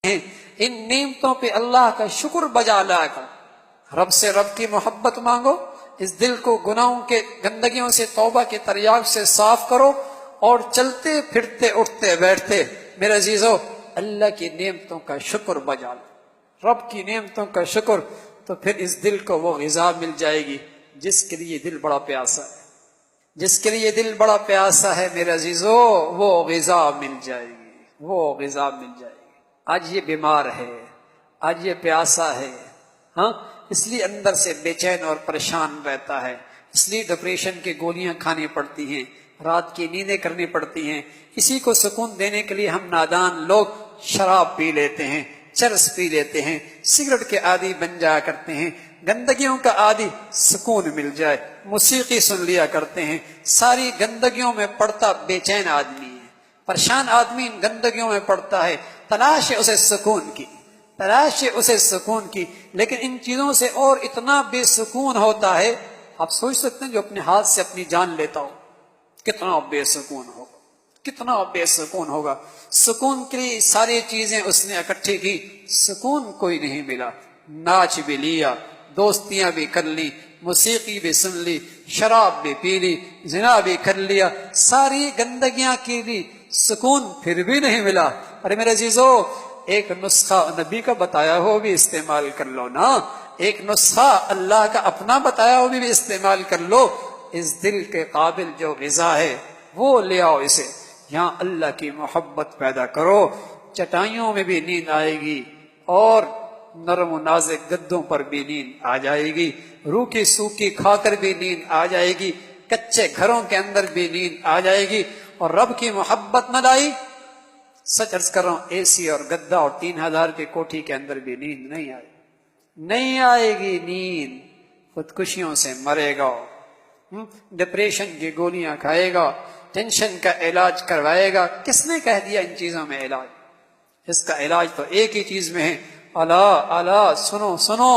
ہیں ان نعمتوں پہ اللہ کا شکر بجا لایا کرو، رب سے رب کی محبت مانگو، اس دل کو گناہوں کے گندگیوں سے توبہ کے تریاق سے صاف کرو، اور چلتے پھرتے اٹھتے بیٹھتے میرے عزیزو اللہ کی نعمتوں کا شکر بجا لو، رب کی نعمتوں کا شکر، تو پھر اس دل کو وہ غذا مل جائے گی جس کے لیے دل بڑا پیاسا ہے، جس کے لیے دل بڑا پیاسا ہے میرے عزیزو وہ غذا مل جائے گی، وہ غذا مل جائے گی۔ آج یہ بیمار ہے، آج یہ پیاسا ہے، ہاں اس لیے اندر سے بے چین اور پریشان رہتا ہے، اس لیے ڈپریشن کی گولیاں کھانی پڑتی ہیں، رات کی نیندیں کرنی پڑتی ہیں۔ اسی کو سکون دینے کے لیے ہم نادان لوگ شراب پی لیتے ہیں، چرس پی لیتے ہیں، سگریٹ کے عادی بن جایا کرتے ہیں، گندگیوں کا عادی، سکون مل جائے موسیقی سن لیا کرتے ہیں، ساری گندگیوں میں پڑتا بے چین آدمی ہے، پریشان آدمی ان گندگیوں میں پڑتا ہے، تلاش ہے اسے سکون کی، تلاش ہے اسے سکون کی، لیکن ان چیزوں سے اور اتنا بے سکون ہوتا ہے، آپ سوچ سکتے ہیں جو اپنے ہاتھ سے اپنی جان لیتا ہو کتنا بے سکون ہوگا، کتنا بے سکون ہوگا۔ سکون کے لیے ساری چیزیں اس نے اکٹھی کی، سکون کوئی نہیں ملا، ناچ بھی لیا، دوستیاں بھی کر لی، موسیقی بھی سن لی، شراب بھی پی لی، زنا بھی کر لیا، ساری گندگیاں کی لی، سکون پھر بھی نہیں ملا۔ ارے میرے عزیزو ایک نسخہ نبی کا بتایا ہو بھی استعمال کر لو نا، ایک نسخہ اللہ کا اپنا بتایا ہو بھی استعمال کر لو، اس دل کے قابل جو غذا ہے وہ لے آؤ، اسے یہاں اللہ کی محبت پیدا کرو، چٹائیوں میں بھی نیند آئے گی، اور نرم و نازک گدوں پر بھی نیند آ جائے گی، روکھی سوکھی کھا کر بھی نیند آ جائے گی، کچے گھروں کے اندر بھی نیند آ جائے گی، اور رب کی محبت نہ لائی، سچ عرض کر رہا ہوں اے سی اور گدا اور 3000 کی کوٹھی کے اندر بھی نیند نہیں آئے، نہیں آئے گی نیند، خودکشیوں سے مرے گا، ڈپریشن کی گولیاں کھائے گا، ٹینشن کا علاج کروائے گا۔ کس نے کہہ دیا ان چیزوں میں علاج؟ اس کا علاج تو ایک ہی چیز میں ہے، الا الا سنو سنو،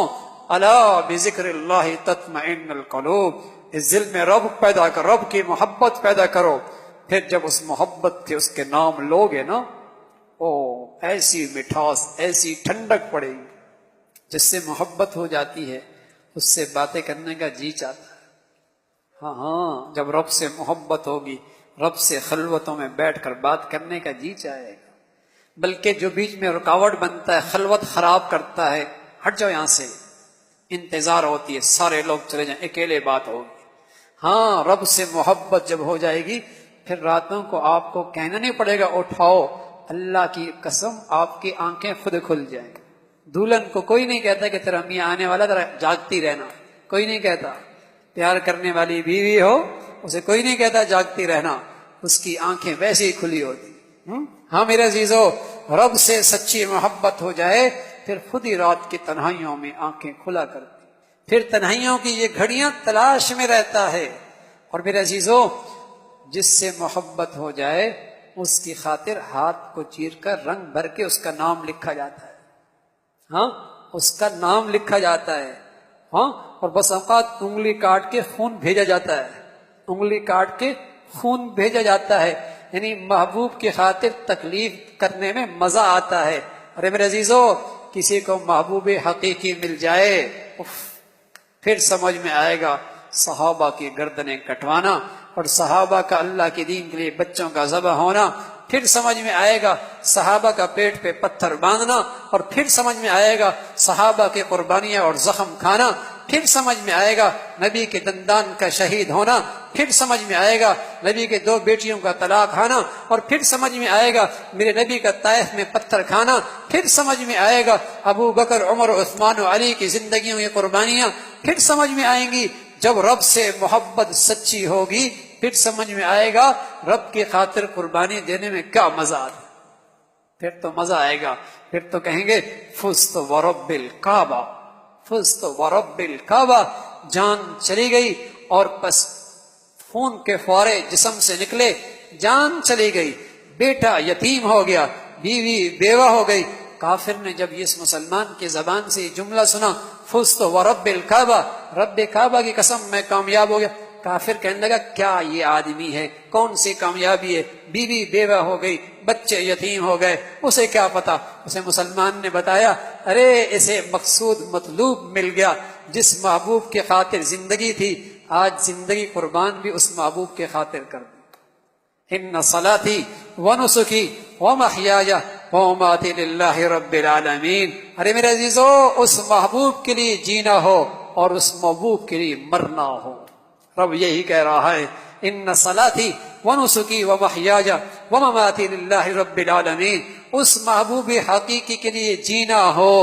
الا بذکر اللہ تطمئن القلوب، اس دل میں رب پیدا کرو، رب کی محبت پیدا کرو، پھر جب اس محبت کے اس کے نام لوگے نا، او ایسی مٹھاس، ایسی ٹھنڈک پڑے گی، جس سے محبت ہو جاتی ہے اس سے باتیں کرنے کا جی چاہتا ہے۔ ہاں ہاں جب رب سے محبت ہوگی، رب سے خلوتوں میں بیٹھ کر بات کرنے کا جی چاہے گا، بلکہ جو بیچ میں رکاوٹ بنتا ہے، خلوت خراب کرتا ہے، ہٹ جاؤ یہاں سے، انتظار ہوتی ہے سارے لوگ چلے جائیں، اکیلے بات ہوگی۔ ہاں رب سے محبت جب ہو جائے گی پھر راتوں کو آپ کو کہنا نہیں پڑے گا اٹھاؤ، اللہ کی قسم آپ کی آنکھیں خود کھل جائیں گی۔ دلہن کو کوئی نہیں کہتا کہ تیرا میاں آنے والا، ذرا جاگتی رہنا، کوئی نہیں کہتا۔ پیار کرنے والی بیوی ہو اسے کوئی نہیں کہتا جاگتی رہنا، اس کی آنکھیں ویسے ہی کھلی ہوتی۔ ہاں میرے عزیزو رب سے سچی محبت ہو جائے پھر خود ہی رات کی تنہائیوں میں آنکھیں کھلا کرتی، پھر تنہائیوں کی یہ گھڑیاں تلاش میں رہتا ہے۔ اور میرے عزیزو جس سے محبت ہو جائے اس کی خاطر ہاتھ کو چیر کر رنگ بھر کے اس کا نام لکھا جاتا ہے، ہاں اس کا نام لکھا جاتا ہے، ہاں اور بس اوقات انگلی کاٹ کے خون بھیجا جاتا ہے، انگلی کاٹ کے خون بھیجا جاتا ہے، یعنی محبوب کی خاطر تکلیف کرنے میں مزہ آتا ہے۔ ارے میرے عزیزو کسی کو محبوب حقیقی مل جائے پھر سمجھ میں آئے گا صحابہ کی گردنیں کٹوانا اور صحابہ کا اللہ کے دین کے لیے بچوں کا ذبح ہونا، پھر سمجھ میں آئے گا صحابہ کا پیٹ پہ پتھر باندھنا، اور پھر سمجھ میں آئے گا صحابہ کے قربانیاں اور زخم کھانا، پھر سمجھ میں آئے گا نبی کے دندان کا شہید ہونا، پھر سمجھ میں آئے گا نبی کے 2 بیٹیوں کا طلاق کھانا، اور پھر سمجھ میں آئے گا میرے نبی کا طائف میں پتھر کھانا، پھر سمجھ میں آئے گا ابو بکر عمر عثمان و علی کی زندگیوں کی قربانیاں، پھر سمجھ میں آئیں گی جب رب سے محبت سچی ہوگی، پھر سمجھ میں آئے گا رب کی خاطر قربانی دینے میں کیا مزہ آتا ہے، پھر تو مزہ آئے گا، پھر تو کہیں گے فزت ورب الکعبہ، فزت ورب الکعبہ، جان چلی گئی اور بس خون کے فوارے جسم سے نکلے، جان چلی گئی، بیٹا یتیم ہو گیا، بیوی بیوہ ہو گئی۔ کافر نے جب اس مسلمان کی زبان سے یہ جملہ سنا فزت ورب الکعبہ، رب کعبہ کی قسم میں کامیاب ہو گیا، کافر کہنے لگا کیا یہ آدمی ہے، کون سی کامیابی ہے، بیوی بیوہ ہو گئی، بچے یتیم ہو گئے، اسے کیا پتا۔ اسے مسلمان نے بتایا ارے اسے مقصود مطلوب مل گیا، جس محبوب کے خاطر زندگی تھی آج زندگی قربان بھی اس محبوب کے خاطر کر دی۔ ان صلاتی ونسکی ومحیای ومماتی للہ رب العالمین۔ ارے میرے عزیزو، اس محبوب کے لیے جینا ہو اور اس محبوب کے لیے مرنا ہو۔ رب یہی کہہ رہا ہے ان صلاتی ونسکی ومحیای ومماتی للہ رب العالمین۔ اس محبوب حقیقی کے لیے جینا ہو،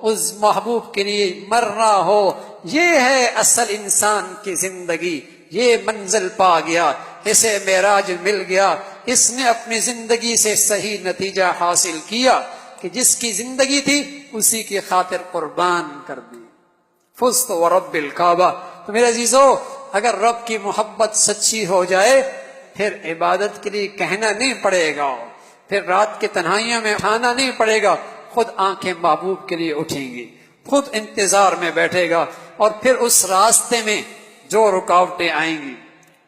اس محبوب کے لیے مرنا ہو، یہ ہے اصل انسان کی زندگی۔ یہ منزل پا گیا، اسے معراج مل گیا، اس نے اپنی زندگی سے صحیح نتیجہ حاصل کیا کہ جس کی زندگی تھی اسی کی خاطر قربان کر دی۔ فزت ورب الکعبہ۔ تو میرے عزیزو، اگر رب کی محبت سچی ہو جائے پھر عبادت کے لیے کہنا نہیں پڑے گا، پھر رات کی تنہائیوں میں اٹھانا نہیں پڑے گا، خود آنکھیں محبوب کے لیے اٹھیں گی، خود انتظار میں بیٹھے گا، اور پھر اس راستے میں جو رکاوٹیں آئیں گی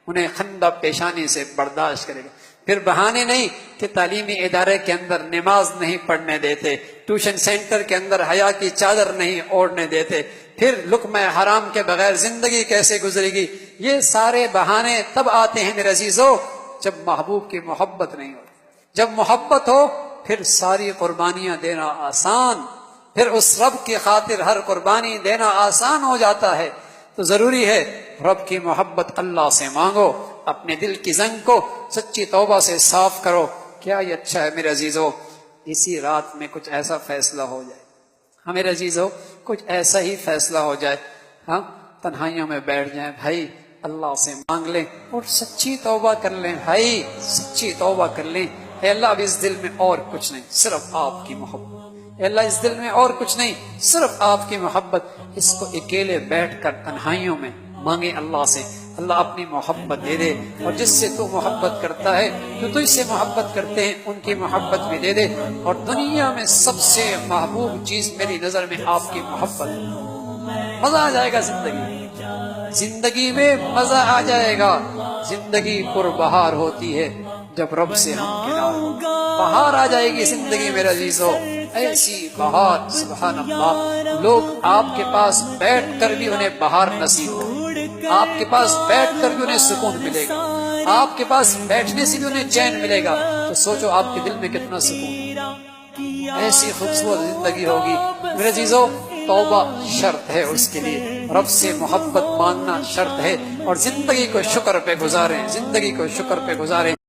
انہیں خندہ پیشانی سے برداشت کرے گا۔ پھر بہانے نہیں کہ تعلیمی ادارے کے اندر نماز نہیں پڑھنے دیتے، ٹیوشن سینٹر کے اندر حیا کی چادر نہیں اوڑھنے دیتے، پھر لقمہ حرام کے بغیر زندگی کیسے گزرے گی۔ یہ سارے بہانے تب آتے ہیں میرے عزیزو جب محبوب کی محبت نہیں ہو۔ جب محبت ہو پھر ساری قربانیاں دینا آسان، پھر اس رب کی خاطر ہر قربانی دینا آسان ہو جاتا ہے۔ تو ضروری ہے رب کی محبت اللہ سے مانگو، اپنے دل کی زنگ کو سچی توبہ سے صاف کرو۔ کیا یہ اچھا ہے میرے عزیزو اسی رات میں کچھ ایسا فیصلہ ہو جائے، ہاں میرے عزیزو کچھ ایسا ہی فیصلہ ہو جائے، ہاں تنہائیوں میں بیٹھ جائیں بھائی، اللہ سے مانگ لیں اور سچی توبہ کر لیں، بھائی سچی توبہ کر لیں۔ اے اللہ اب اس دل میں اور کچھ نہیں، صرف آپ کی محبت۔ اے اللہ اس دل میں اور کچھ نہیں، صرف آپ کی محبت۔ اس کو اکیلے بیٹھ کر تنہائیوں میں مانگے اللہ سے، اللہ اپنی محبت دے دے، اور جس سے تو محبت کرتا ہے جو تجھ سے محبت کرتے ہیں ان کی محبت بھی دے دے۔ اور دنیا میں سب سے محبوب چیز میری نظر میں آپ کی محبت ہے۔ مزہ آ جائے گا زندگی میں مزہ آ جائے گا۔ زندگی پربہار ہوتی ہے جب رب سے ہم کنار ہو، بہار آ جائے گی زندگی میرے عزیزو، ایسی بہار سبحان اللہ۔ لوگ آپ کے پاس بیٹھ کر بھی انہیں بہار نصیب ہو، آپ کے پاس بیٹھ کر بھی انہیں سکون ملے گا، آپ کے پاس بیٹھنے سے بھی انہیں چین ملے گا۔ تو سوچو آپ کے دل میں کتنا سکون، ایسی خوبصورت زندگی ہوگی میرے عزیزو۔ توبہ شرط ہے اس کے لیے، رب سے محبت مانگنا شرط ہے، اور زندگی کو شکر پہ گزاریں، زندگی کو شکر پہ گزاریں۔